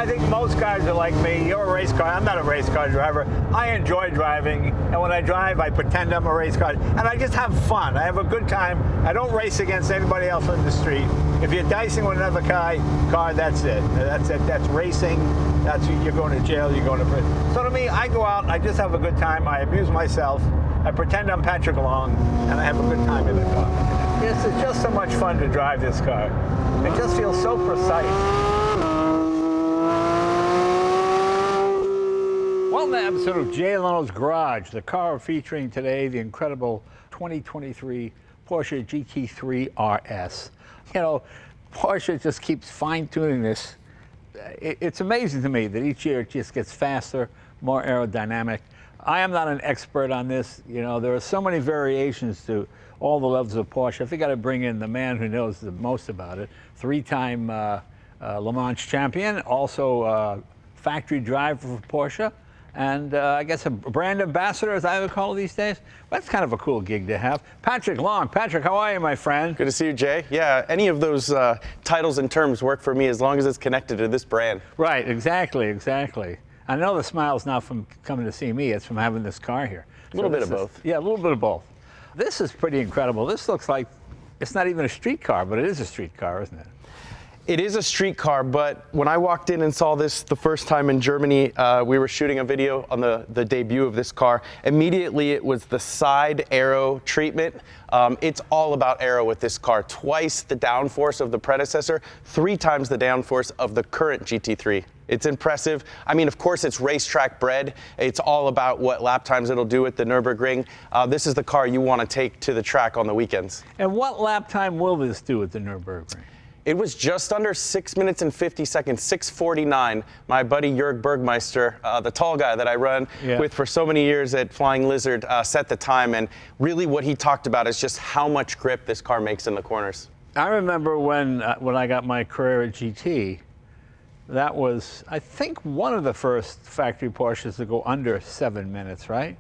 I think most guys are like me. You're a race car. I'm not a race car driver. I enjoy driving, and when I drive, I pretend I'm a race car, and I just have fun. I have a good time. I don't race against anybody else on the street. If you're dicing with another car, that's it. That's it. That's racing. That's you're going to jail. You're going to prison. So to me, I go out. I just have a good time. I amuse myself. I pretend I'm Patrick Long, and I have a good time in the car. It's just so much fun to drive this car. It just feels so precise. Welcome to an episode of Jay Leno's Garage, the car featuring today the incredible 2023 Porsche GT3 RS. You know, Porsche just keeps fine-tuning this. It's amazing to me that each year it just gets faster, more aerodynamic. I am not an expert on this. You know, there are so many variations to all the levels of Porsche. I think I got to bring in the man who knows the most about it. Three-time Le Mans champion, also factory driver for Porsche, and I guess a brand ambassador, as I would call it these days. That's kind of a cool gig to have. Patrick Long. Patrick, how are you, my friend? Good to see you, Jay. Yeah, any of those titles and terms work for me as long as it's connected to this brand. Right, exactly, exactly. I know the smile's not from coming to see me, it's from having this car here. A little bit of both. Yeah, a little bit of both. This is pretty incredible. This looks like, it's not even a street car, but it is a street car, isn't it? It is a street car, but when I walked in and saw this the first time in Germany, we were shooting a video on the debut of this car. Immediately, it was the side aero treatment. It's all about aero with this car. Twice the downforce of the predecessor, 3 times the downforce of the current GT3. It's impressive. I mean, of course, it's racetrack bred. It's all about what lap times it'll do at the Nürburgring. This is the car you want to take to the track on the weekends. And what lap time will this do at the Nürburgring? It was just under 6 minutes and 50 seconds, 6:49. My buddy Jörg Bergmeister, the tall guy that I run with for so many years at Flying Lizard, set the time. And really what he talked about is just how much grip this car makes in the corners. I remember when I got my career at GT, that was, I think, one of the first factory Porsches to go under 7 minutes, right?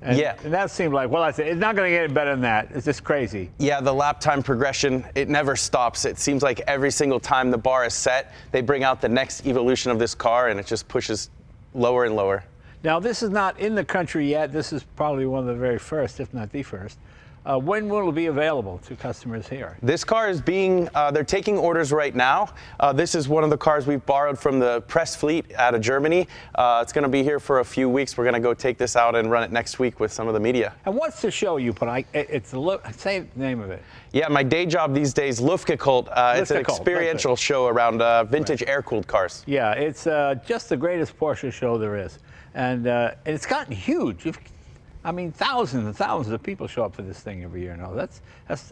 And, and that seemed like, well, I said, it's not going to get better than that. It's just crazy. Yeah, the lap time progression, it never stops. It seems like every single time the bar is set, they bring out the next evolution of this car, and it just pushes lower and lower. Now, this is not in the country yet. This is probably one of the very first, if not the first. When will it be available to customers here? This car is being, they're taking orders right now. This is one of the cars we've borrowed from the press fleet out of Germany. It's going to be here for a few weeks. We're going to go take this out and run it next week with some of the media. And what's the show you put on? It's say the name of it. Yeah, my day job these days, Luftgekühlt. It's an experiential show around vintage air-cooled cars. Yeah, it's just the greatest Porsche show there is. And it's gotten huge. I mean, thousands and thousands of people show up for this thing every year. No, that's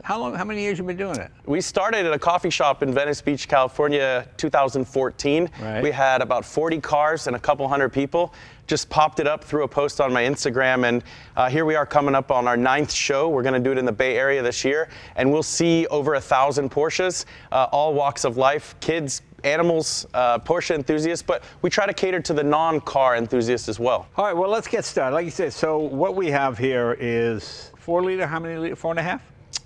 how long? How many years you been doing it? We started at a coffee shop in Venice Beach, California, 2014. Right. We had about 40 cars and a couple hundred people. Just popped it up through a post on my Instagram, and here we are coming up on our 9th show. We're going to do it in the Bay Area this year, and we'll see over 1,000 Porsches, all walks of life, kids, animals, Porsche enthusiasts, but we try to cater to the non-car enthusiasts as well. All right, well, let's get started. Like you said, so what we have here is 4 liter, how many liter, 4.5?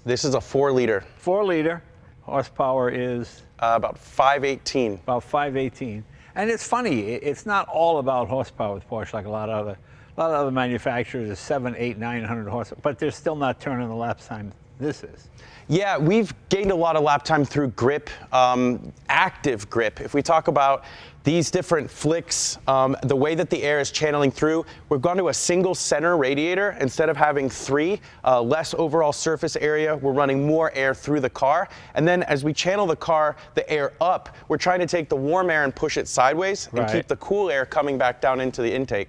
This is a 4 liter. 4 liter, horsepower is? About 518. About 518. And it's funny, it's not all about horsepower with Porsche like a lot of other manufacturers are 700, 800, 900 horsepower, but they're still not turning the lap time this is. Yeah, we've gained a lot of lap time through grip, active grip. If we talk about these different flicks, the way that the air is channeling through, we've gone to a single center radiator instead of having 3, less overall surface area. We're running more air through the car. And then as we channel the air up, we're trying to take the warm air and push it sideways and keep the cool air coming back down into the intake.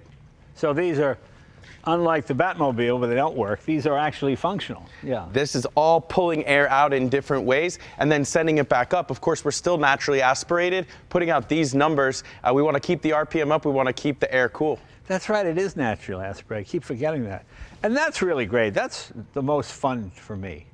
So these are, unlike the Batmobile, where they don't work, these are actually functional. Yeah. This is all pulling air out in different ways and then sending it back up. Of course, we're still naturally aspirated, putting out these numbers. We want to keep the RPM up. We want to keep the air cool. That's right. It is naturally aspirated. I keep forgetting that. And that's really great. That's the most fun for me.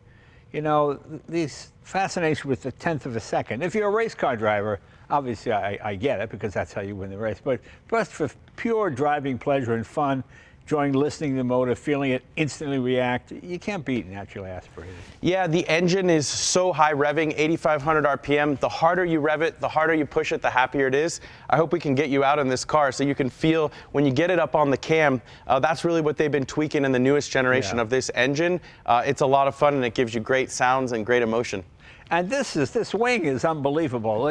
You know, these fascination with the 10th of a second. If you're a race car driver, obviously I get it because that's how you win the race. But just for pure driving pleasure and fun, enjoying listening to the motor, feeling it instantly react. You can't beat naturally aspirated. Yeah, the engine is so high revving, 8,500 RPM. The harder you rev it, the harder you push it, the happier it is. I hope we can get you out in this car so you can feel when you get it up on the cam. That's really what they've been tweaking in the newest generation of this engine. It's a lot of fun and it gives you great sounds and great emotion. And this wing is unbelievable.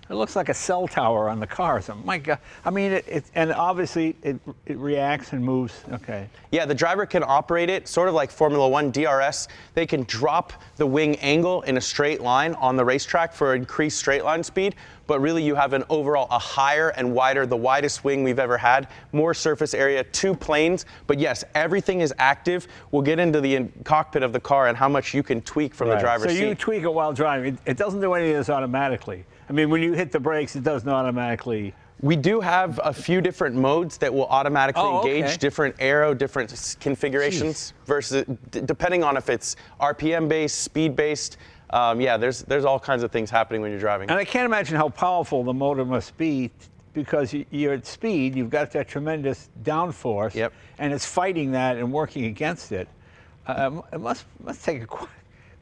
It looks like a cell tower on the car. So my God, I mean, and obviously it reacts and moves. Okay. Yeah, the driver can operate it sort of like Formula One DRS. They can drop the wing angle in a straight line on the racetrack for increased straight line speed. But really, you have a higher and wider, the widest wing we've ever had, more surface area, 2 planes. But yes, everything is active. We'll get into the cockpit of the car and how much you can tweak from the driver's seat. So you tweak it while driving. It doesn't do any of this automatically. I mean, when you hit the brakes, it doesn't automatically. We do have a few different modes that will automatically engage different aero, different configurations versus depending on if it's RPM based, speed based. Yeah, there's all kinds of things happening when you're driving. And I can't imagine how powerful the motor must be because you're at speed, you've got that tremendous downforce, and it's fighting that and working against it. It must take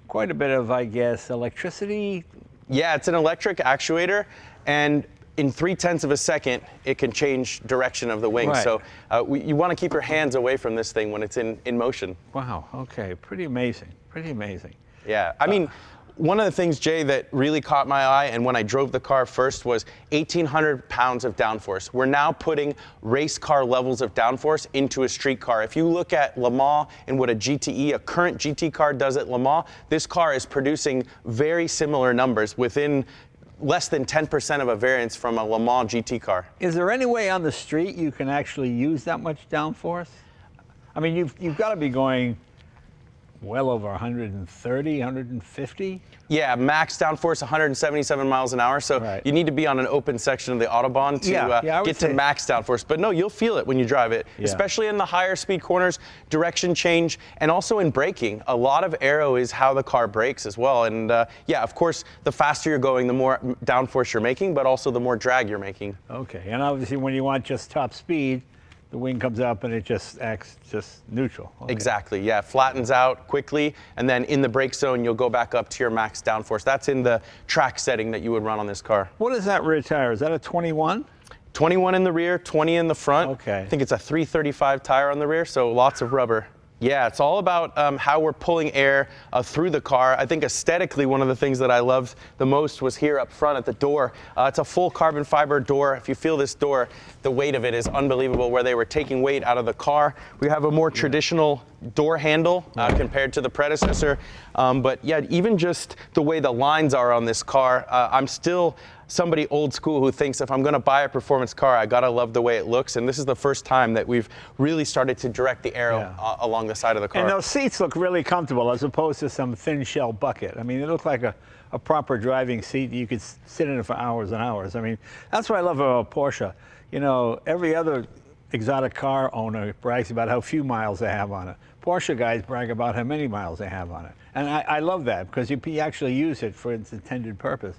quite a bit of, I guess, electricity. Yeah, it's an electric actuator, and in 0.3 of a second, it can change direction of the wing. Right. So you want to keep your hands away from this thing when it's in motion. Wow, okay, pretty amazing, pretty amazing. Yeah, I mean, one of the things, Jay, that really caught my eye, and when I drove the car first, was 1,800 pounds of downforce. We're now putting race car levels of downforce into a street car. If you look at Le Mans and what a GTE, a current GT car, does at Le Mans, this car is producing very similar numbers within less than 10% of a variance from a Le Mans GT car. Is there any way on the street you can actually use that much downforce? I mean, you've got to be going well over 130, 150? Yeah, max downforce 177 miles an hour. So you need to be on an open section of the Autobahn to get to max downforce. But no, you'll feel it when you drive it, especially in the higher speed corners, direction change, and also in braking. A lot of aero is how the car brakes as well. And yeah, of course, the faster you're going, the more downforce you're making, but also the more drag you're making. Okay, and obviously when you want just top speed, the wing comes up and it just acts just neutral. Okay. Exactly, yeah, flattens out quickly, and then in the brake zone, you'll go back up to your max downforce. That's in the track setting that you would run on this car. What is that rear tire? Is that a 21? 21 in the rear, 20 in the front. Okay. I think it's a 335 tire on the rear, so lots of rubber. Yeah, it's all about how we're pulling air through the car. I think aesthetically, one of the things that I loved the most was here up front at the door. It's a full carbon fiber door. If you feel this door, the weight of it is unbelievable, where they were taking weight out of the car. We have a more traditional door handle compared to the predecessor. But yeah, even just the way the lines are on this car, I'm still somebody old school who thinks if I'm going to buy a performance car, I got to love the way it looks. And this is the first time that we've really started to direct the aero along the side of the car. And those seats look really comfortable as opposed to some thin shell bucket. I mean, they look like a proper driving seat. You could sit in it for hours and hours. I mean, that's what I love about Porsche. You know, every other exotic car owner brags about how few miles they have on it. Porsche guys brag about how many miles they have on it. And I love that because you actually use it for its intended purpose.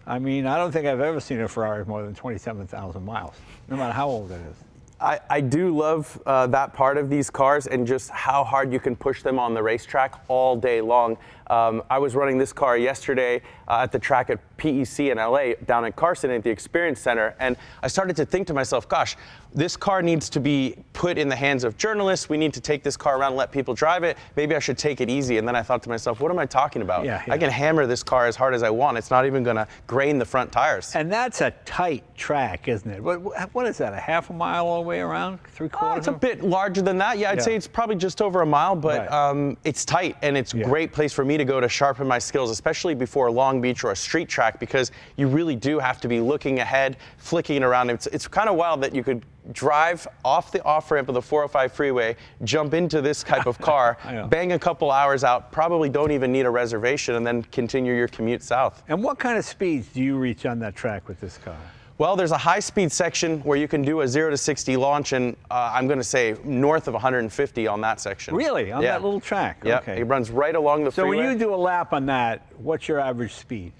I mean, I don't think I've ever seen a Ferrari with more than 27,000 miles, no matter how old it is. I do love that part of these cars and just how hard you can push them on the racetrack all day long. I was running this car yesterday at the track at PEC in LA, down in Carson at the Experience Center, and I started to think to myself, gosh, this car needs to be put in the hands of journalists. We need to take this car around and let people drive it. Maybe I should take it easy. And then I thought to myself, what am I talking about? I can hammer this car as hard as I want. It's not even going to grain the front tires. And that's a tight track, isn't it? What is that, a half a mile all the way around? 3/4? It's a bit larger than that. Yeah, I'd say it's probably just over a mile, but it's tight, and it's a great place for me to go to sharpen my skills, especially before Long Beach or a street track, because you really do have to be looking ahead, flicking around. It's kind of wild that you could drive off the off-ramp of the 405 freeway, jump into this type of car, bang a couple hours out, probably don't even need a reservation, and then continue your commute south. And what kind of speeds do you reach on that track with this car? Well, there's a high-speed section where you can do a 0 to 60 launch, and I'm going to say north of 150 on that section. Really? On that little track? Yeah, okay. It runs right along the freeway. So when you do a lap on that, what's your average speed?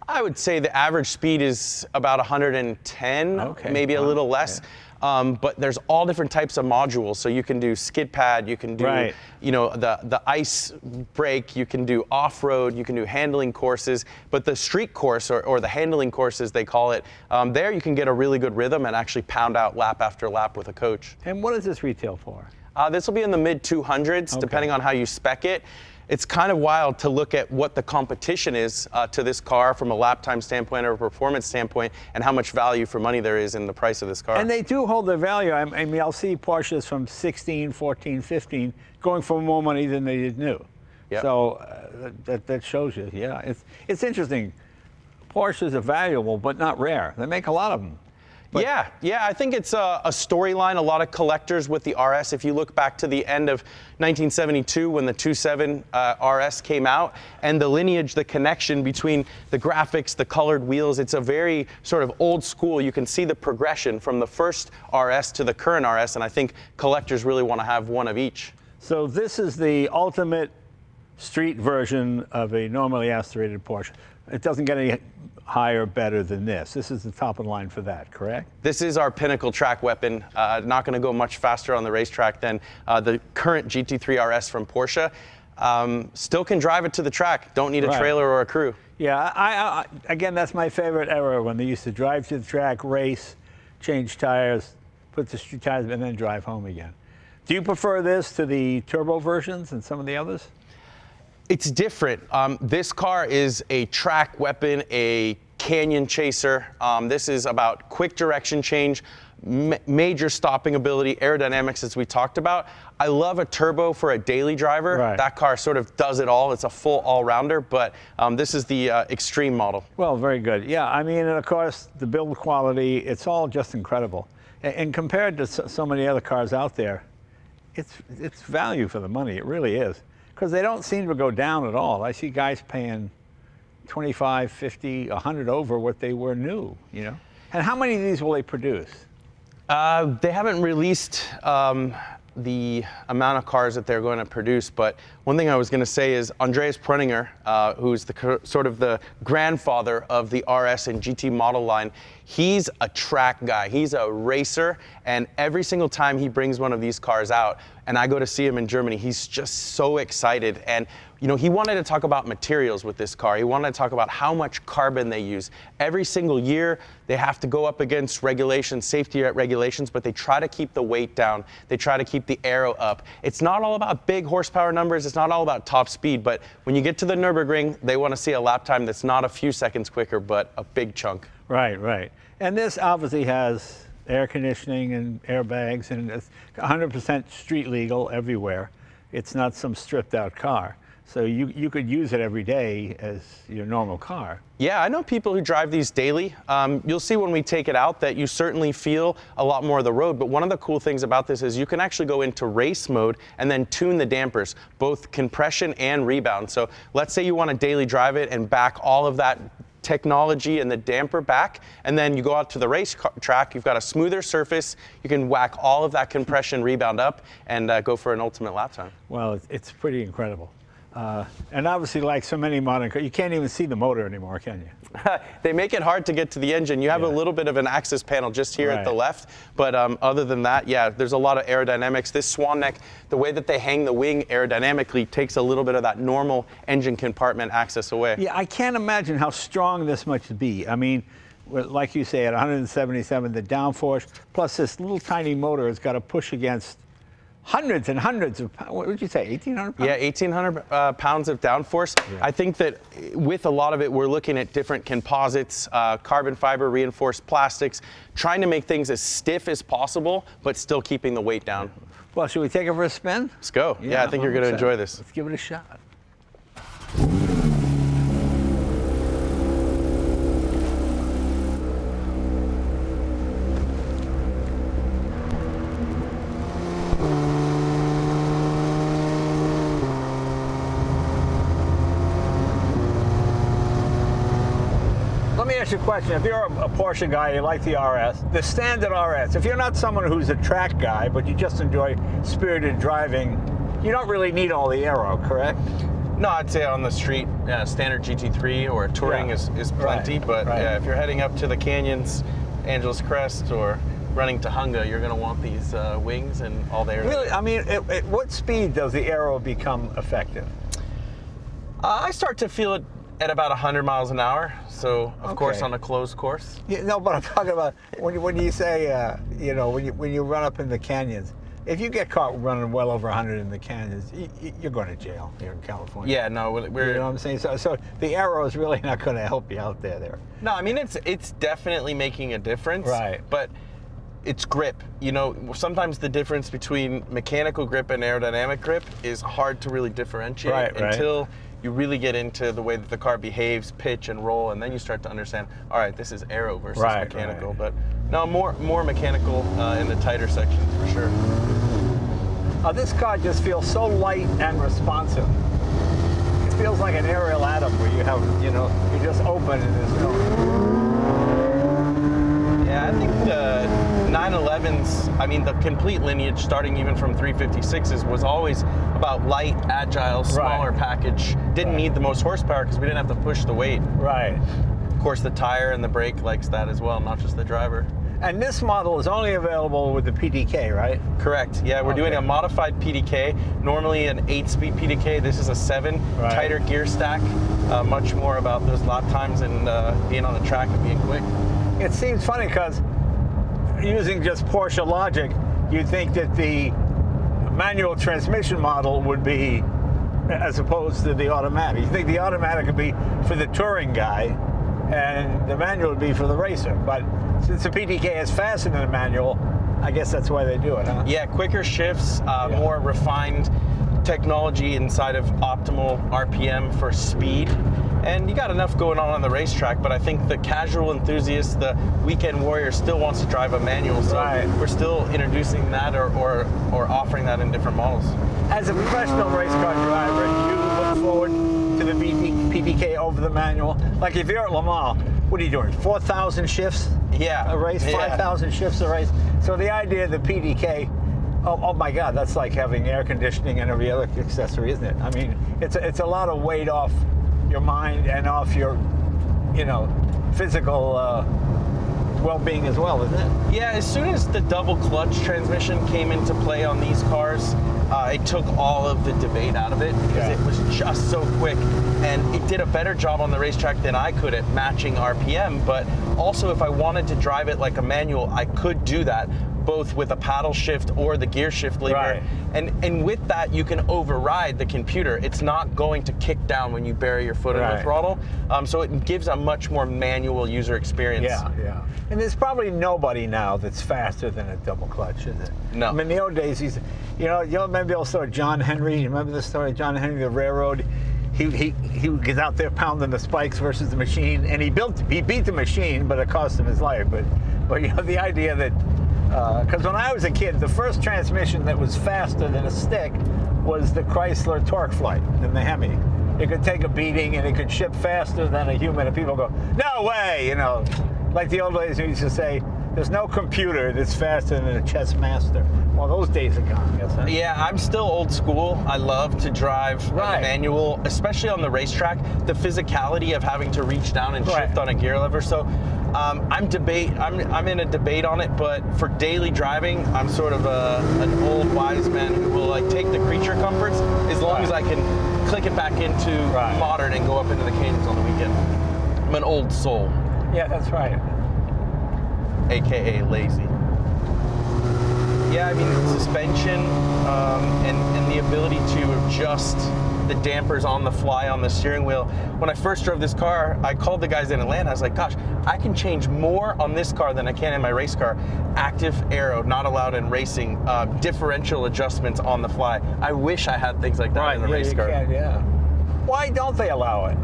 I would say the average speed is about 110, maybe a little less. but there's all different types of modules. So you can do skid pad, you can do, you know, the ice brake, you can do off-road, you can do handling courses, but the street course or the handling course as they call it, there you can get a really good rhythm and actually pound out lap after lap with a coach. And what does this retail for? This will be in the mid 200s, depending on how you spec it. It's kind of wild to look at what the competition is to this car from a lap time standpoint or a performance standpoint, and how much value for money there is in the price of this car. And they do hold their value. I mean, I'll see Porsches from 16, 14, 15 going for more money than they did new. Yep. So that shows you, yeah. It's interesting. Porsches are valuable, but not rare. They make a lot of them. But yeah, I think it's a storyline. A lot of collectors with the RS. If you look back to the end of 1972 when the 2.7 RS came out, and the lineage, the connection between the graphics, the colored wheels, it's a very sort of old school. You can see the progression from the first RS to the current RS, and I think collectors really want to have one of each. So this is the ultimate street version of a normally aspirated Porsche. It doesn't get any higher, better than this. This is the top of the line for that, correct? This is our pinnacle track weapon. Not going to go much faster on the racetrack than the current GT3 RS from Porsche. Still can drive it to the track. Don't need a trailer or a crew. Yeah, again, that's my favorite era, when they used to drive to the track, race, change tires, put the street tires, and then drive home again. Do you prefer this to the turbo versions and some of the others? It's different. This car is a track weapon, a canyon chaser. This is about quick direction change, major stopping ability, aerodynamics, as we talked about. I love a turbo for a daily driver. That car sort of does it all. It's a full all-rounder, but this is the extreme model. Well, very good. Yeah, I mean, and of course, the build quality, it's all just incredible. And compared to so many other cars out there, it's value for the money. It really is. Because they don't seem to go down at all. I see guys paying 25, 50, 100 over what they were new, you know? And how many of these will they produce? They haven't released the amount of cars that they're going to produce, but one thing I was going to say is Andreas Preuninger, who's the sort of the grandfather of the RS and GT model line, he's a track guy. He's a racer, and every single time he brings one of these cars out, and I go to see him in Germany, he's just so excited. And you know, he wanted to talk about materials with this car. He wanted to talk about how much carbon they use. Every single year, they have to go up against regulations, safety regulations, but they try to keep the weight down. They try to keep the aero up. It's not all about big horsepower numbers. It's not all about top speed, but when you get to the Nürburgring, they want to see a lap time that's not a few seconds quicker, but a big chunk. Right. And this obviously has air conditioning and airbags, and it's 100% street legal everywhere. It's not some stripped out car. So you could use it every day as your normal car. Yeah, I know people who drive these daily. You'll see when we take it out that you certainly feel a lot more of the road, but one of the cool things about this is you can actually go into race mode and then tune the dampers, both compression and rebound. So let's say you want to daily drive it and back all of that technology and the damper back, and then you go out to the race track, you've got a smoother surface, you can whack all of that compression rebound up and go for an ultimate lap time. Well, it's pretty incredible. And obviously, like so many modern cars, you can't even see the motor anymore, can you? They make it hard to get to the engine. You have a little bit of an access panel just here at the left, but other than that, yeah, there's a lot of aerodynamics. This swan neck, the way that they hang the wing aerodynamically takes a little bit of that normal engine compartment access away. Yeah, I can't imagine how strong this must be. I mean, like you say, at 177, the downforce, plus this little tiny motor has got to push against hundreds and hundreds of pounds. What did you say, 1,800 pounds? Yeah, 1,800 pounds of downforce. Yeah. I think that with a lot of it, we're looking at different composites, carbon fiber, reinforced plastics, trying to make things as stiff as possible, but still keeping the weight down. Well, should we take it for a spin? Let's go. Yeah, I think you're going to enjoy this. Let's give it a shot. Let me ask you a question. If you're a Porsche guy, you like the RS, the standard RS, if you're not someone who's a track guy, but you just enjoy spirited driving, you don't really need all the aero, correct? No, I'd say on the street, standard GT3 or touring is plenty, but if you're heading up to the canyons, Angeles Crest, or running to hunger, you're going to want these wings and all the air. Really? I mean, at what speed does the aero become effective? I start to feel it at about 100 miles an hour. So, of course, on a closed course. Yeah, no, but I'm talking about when you say, you know, when you run up in the canyons. If you get caught running well over 100 in the canyons, you're going to jail here in California. Yeah, no, we're. You know what I'm saying? So the aero is really not going to help you out there. No, I mean it's definitely making a difference. Right. But it's grip. You know, sometimes the difference between mechanical grip and aerodynamic grip is hard to really differentiate until you really get into the way that the car behaves, pitch and roll, and then you start to understand, all right, this is aero versus mechanical. But no, more mechanical in the tighter sections for sure. This car just feels so light and responsive. It feels like an aerial atom where you have, you know, you just open and there's no... Yeah, I think the 911s, I mean, the complete lineage, starting even from 356s, was always about light, agile, smaller package. Didn't need the most horsepower because we didn't have to push the weight. Right. Of course, the tire and the brake likes that as well, not just the driver. And this model is only available with the PDK, right? Correct. Yeah, we're doing a modified PDK. Normally an 8-speed PDK. This is a 7. Tighter gear stack. Much more about those lap times and being on the track and being quick. It seems funny because using just Porsche logic, you'd think that the manual transmission model would be as opposed to the automatic. You think the automatic would be for the touring guy and the manual would be for the racer. But since the PDK is faster than the manual, I guess that's why they do it, huh? Yeah, quicker shifts, more refined technology inside of optimal RPM for speed. And you got enough going on the racetrack, but I think the casual enthusiast, the weekend warrior still wants to drive a manual, so we're still introducing that or offering that in different models. As a professional race car driver, do you look forward to the PDK over the manual? Like if you're at Le Mans, what are you doing, 4,000 shifts a race, 5,000 shifts a race? So the idea of the PDK, oh my God, that's like having air conditioning and every other accessory, isn't it? I mean, it's a lot of weight off your mind and off your, you know, physical well-being as well, isn't it? Yeah, as soon as the double clutch transmission came into play on these cars, it took all of the debate out of it because it was just so quick, and it did a better job on the racetrack than I could at matching RPM. But also, if I wanted to drive it like a manual, I could do that, both with a paddle shift or the gear shift lever. And with that, you can override the computer. It's not going to kick down when you bury your foot in the throttle. So it gives a much more manual user experience. Yeah. And there's probably nobody now that's faster than a double clutch, is it? No. I mean, the old days, you'll maybe also John Henry. You remember the story of John Henry, the railroad? He gets out there pounding the spikes versus the machine, and he beat the machine, but it cost him his life. But you know, the idea that because when I was a kid, the first transmission that was faster than a stick was the Chrysler Torque Flight in the Hemi. It could take a beating and it could ship faster than a human, and people go, no way, you know. Like the old ladies used to say, there's no computer that's faster than a chess master. Well, those days are gone, I guess, huh? Yeah, I'm still old school. I love to drive a manual, especially on the racetrack. The physicality of having to reach down and shift on a gear lever. So I'm in a debate on it, but for daily driving, I'm sort of an old wise man who will like take the creature comforts as long as I can click it back into modern and go up into the canyons on the weekend. I'm an old soul. Yeah, that's right. AKA lazy. Yeah, I mean, suspension and the ability to adjust the dampers on the fly on the steering wheel. When I first drove this car, I called the guys in Atlanta. I was like, gosh, I can change more on this car than I can in my race car. Active aero, not allowed in racing, differential adjustments on the fly. I wish I had things like that in the race car. Why don't they allow it?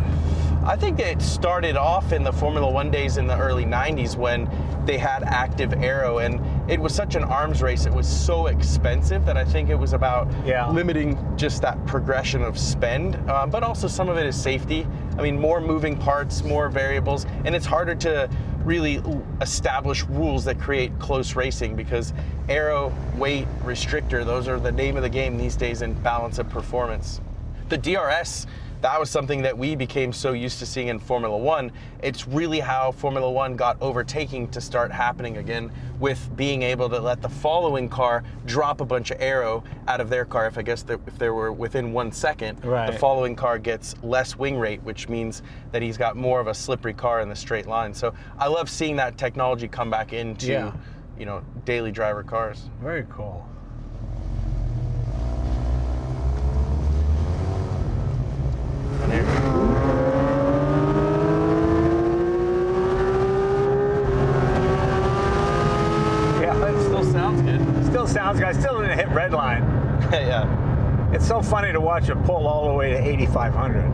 I think it started off in the Formula One days in the early 90s when they had active aero, and it was such an arms race. It was so expensive that I think it was about limiting just that progression of spend, but also some of it is safety. I mean, more moving parts, more variables, and it's harder to really establish rules that create close racing because aero, weight, restrictor, those are the name of the game these days in balance of performance. The DRS, that was something that we became so used to seeing in Formula One. It's really how Formula One got overtaking to start happening again, with being able to let the following car drop a bunch of aero out of their car. If they were within 1 second, Right. the following car gets less wing rate, which means that he's got more of a slippery car in the straight line. So I love seeing that technology come back into Yeah. you know, daily driver cars. Very cool. And here- Yeah, it Still sounds good. still sounds good. I still didn't hit red line. Yeah. It's so funny to watch it pull all the way to 8,500.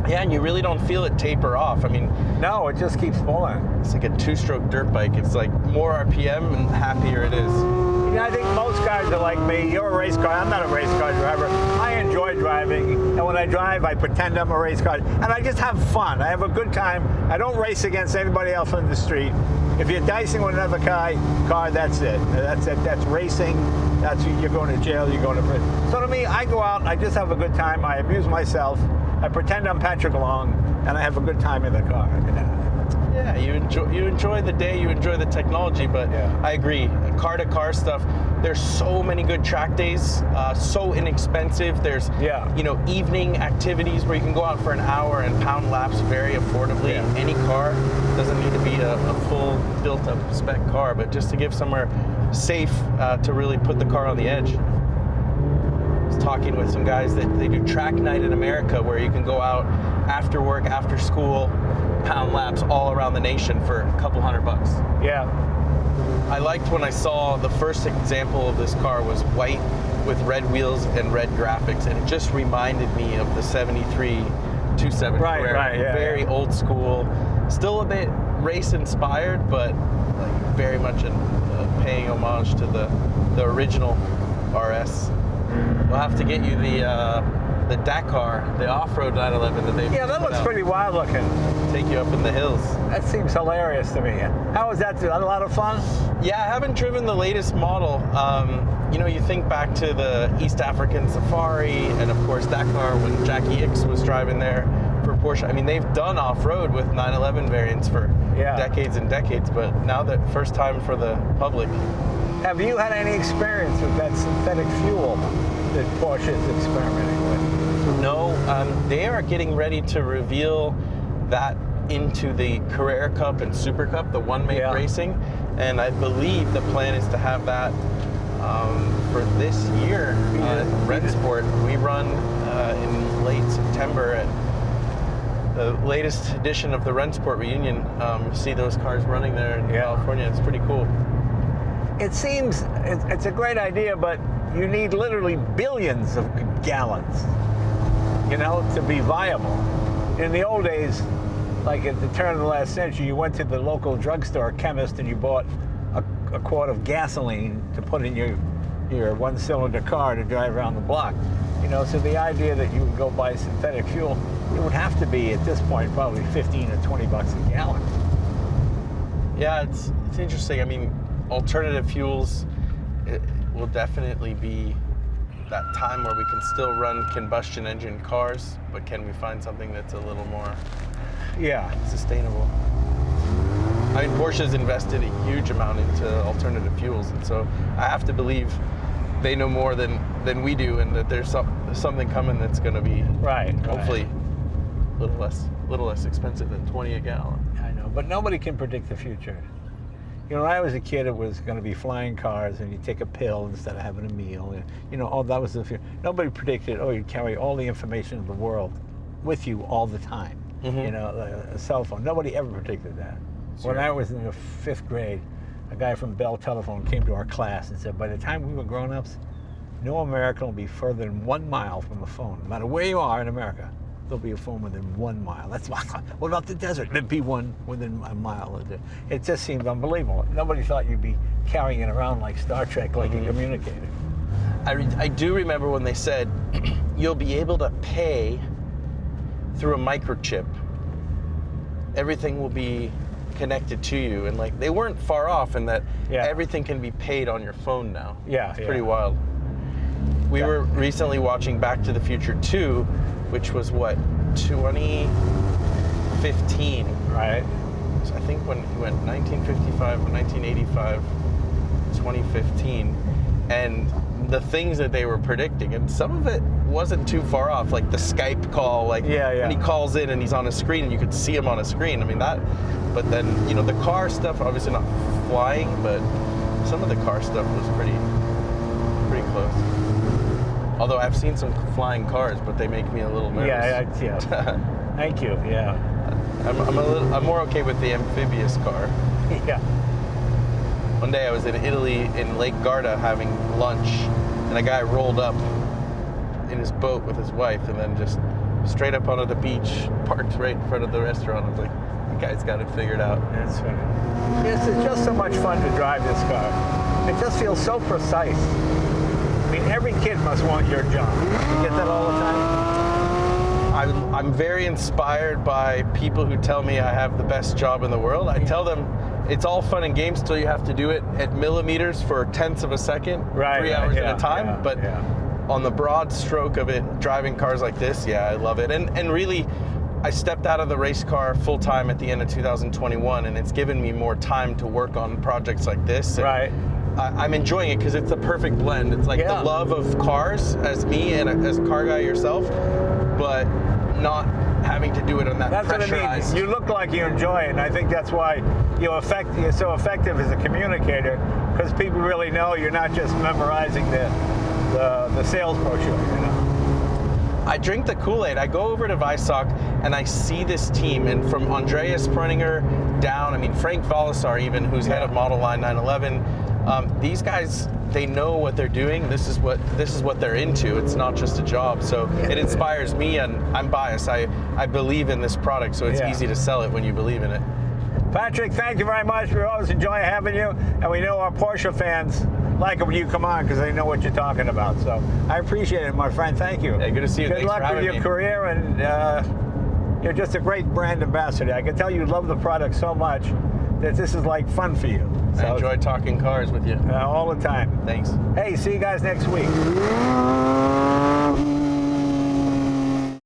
Yeah, and you really don't feel it taper off. I mean, No, it just keeps pulling. it's like a two-stroke dirt bike. It's like more RPM and happier it is. You know, I think most guys are like me. You're a race car. I'm not a race car driver. I enjoy driving, and when I drive, I pretend I'm a race car, and I just have fun. I have a good time. I don't race against anybody else on the street. If you're dicing with another car, that's it. That's it. That's racing. That's you're going to jail. You're going to prison. So to me, I go out. I just have a good time. I amuse myself. I pretend I'm Patrick Long, and I have a good time in the car. Yeah, you enjoy the day, you enjoy the technology, but Yeah. I agree. Car-to-car stuff, there's so many good track days, so inexpensive. There's, Yeah. you know, evening activities where you can go out for an hour and pound laps very affordably. Yeah. Any car doesn't need to be a full built-up spec car, but just to give somewhere safe to really put the car on the edge. I was talking with some guys that they do track night in America, where you can go out after work, after school, pound laps all around the nation for a couple $100. Yeah. I liked when I saw the first example of this car was white with red wheels and red graphics, and it just reminded me of the 73 270 Right, Carrera. right, yeah, Very yeah. old school, still a bit race inspired, but like very much paying homage to the original RS. We'll have to get you the Dakar, the off-road 911 that they've Yeah, that put looks out. pretty wild looking. Take you up in the hills. That seems hilarious to me. How was that? A lot of fun? Yeah, I haven't driven the latest model. You know, you think back to the East African Safari, and of course Dakar when Jackie Hicks was driving there for Porsche. I mean, they've done off-road with 911 variants for Yeah. decades and decades, but now that first time for the public. Have you had any experience with that synthetic fuel that Porsche is experimenting with? No, they are getting ready to reveal that into the Carrera Cup and Super Cup, the one-make Yeah. racing, and I believe the plan is to have that for this year at Rennsport. We run in late September at the latest edition of the Rennsport reunion. See those cars running there in Yeah. California. It's pretty cool. It seems it's a great idea, but you need literally billions of gallons, you know, to be viable. In the old days, like at the turn of the last century, you went to the local drugstore chemist and you bought a quart of gasoline to put in your one-cylinder car to drive around the block. You know, so the idea that you would go buy synthetic fuel, it would have to be at this point probably 15 or 20 bucks a gallon. Yeah, it's interesting. I mean, alternative fuels, it will definitely be that time where we can still run combustion engine cars, but can we find something that's a little more Yeah. sustainable? I mean, Porsche's invested a huge amount into alternative fuels, and so I have to believe they know more than we do, and that there's something coming that's going to be Right. hopefully a little less expensive than 20 a gallon. I know, but nobody can predict the future. You know, when I was a kid, it was going to be flying cars, and you take a pill instead of having a meal. You know, that was the future. Nobody predicted, you'd carry all the information of the world with you all the time. Mm-hmm. You know, a cell phone. Nobody ever predicted that. Sure. When I was in the 5th grade, a guy from Bell Telephone came to our class and said, by the time we were grown-ups, no American will be further than 1 mile from a phone. No matter where you are in America, there'll be a phone within 1 mile. That's why. What about the desert? There'd be one within a mile. It just seemed unbelievable. Nobody thought you'd be carrying it around like Star Trek, like a communicator. I do remember when they said you'll be able to pay through a microchip. Everything will be connected to you, and like they weren't far off in that everything can be paid on your phone now. Yeah, it's pretty wild. We were recently watching Back to the Future 2, which was what, 2015. Right. So I think when he went 1955, 1985, 2015, and the things that they were predicting, and some of it wasn't too far off, like the Skype call, like when he calls in and he's on a screen and you could see him on a screen. I mean that, but then, you know, the car stuff, obviously not flying, but some of the car stuff was pretty close. Although I've seen some flying cars, but they make me a little nervous. Yeah. Thank you. Yeah. I'm more okay with the amphibious car. Yeah. One day I was in Italy in Lake Garda having lunch, and a guy rolled up in his boat with his wife, and then just straight up onto the beach, parked right in front of the restaurant. I was like, that guy's got it figured out. That's funny. It's just so much fun to drive this car. It just feels so precise. I mean, every kid must want your job. You get that all the time? I'm very inspired by people who tell me I have the best job in the world. I tell them it's all fun and games till you have to do it at millimeters for tenths of a second, 3 hours at a time. But on the broad stroke of it, driving cars like this, yeah, I love it. And really, I stepped out of the race car full time at the end of 2021, and it's given me more time to work on projects like this. And I'm enjoying it because it's the perfect blend. It's like the love of cars as me and as a car guy yourself, but not having to do it on that pressurized. What I mean. You look like you enjoy it, and I think that's why you're so effective as a communicator, because people really know you're not just memorizing the sales brochure, you know. I drink the Kool-Aid. I go over to Weissach and I see this team, and from Andreas Preuninger down, I mean Frank Volasar even, who's head of Model Line 911. These guys, they know what they're doing. This is what they're into. It's not just a job. So it inspires me, and I'm biased. I believe in this product, so it's easy to sell it when you believe in it. Patrick, thank you very much. We always enjoy having you, and we know our Porsche fans like it when you come on because they know what you're talking about. So I appreciate it, my friend. Thank you. Hey, good to see you. Good luck with your career, and you're just a great brand ambassador. I can tell you love the product so much that this is like fun for you. So, I enjoy talking cars with you. All the time. Thanks. Hey, see you guys next week.